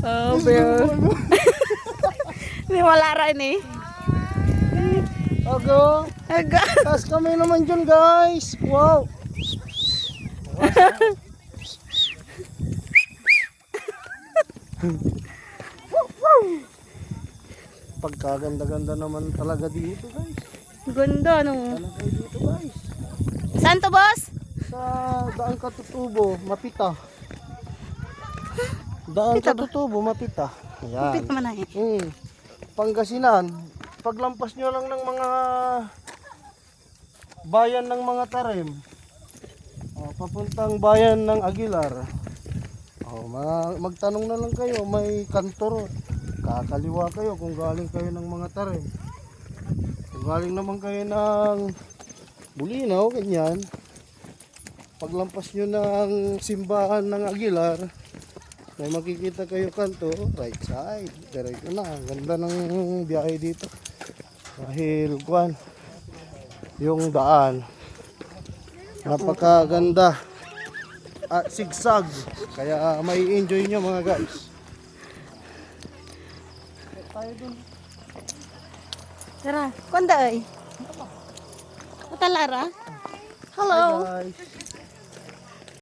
Oh, bro. Hindi wala rin eh. Ago. Aga. Taas kami naman dyan guys. Wow. Pagkaganda-ganda naman talaga dito guys. Ganda no. Ano kayo dito guys? Saan to, boss? Sa Daan Katutubo, Mapita. Daan Mapita ba? Katutubo, Mapita. Kapit Yan. naman na eh. Pangasinan. Paglampas nyo lang ng mga bayan ng mga tarim. Papuntang bayan ng Aguilar. Magtanong na lang kayo, may kantor. Kakaliwa kayo kung galing kayo ng mga tarim. Kung galing naman kayo ng Bulinaw, ganyan. Paglampas nyo ng simbahan ng Aguilar, may makikita kayo kanto, right side. Diretso na. Ang ganda ng biyahe dito. Dahil kuwan, yung daan. Napakaganda. At sigsag. Kaya may enjoy nyo mga guys. Tayo dun. Tara, konda ay. Matalara. Hello. Hi guys.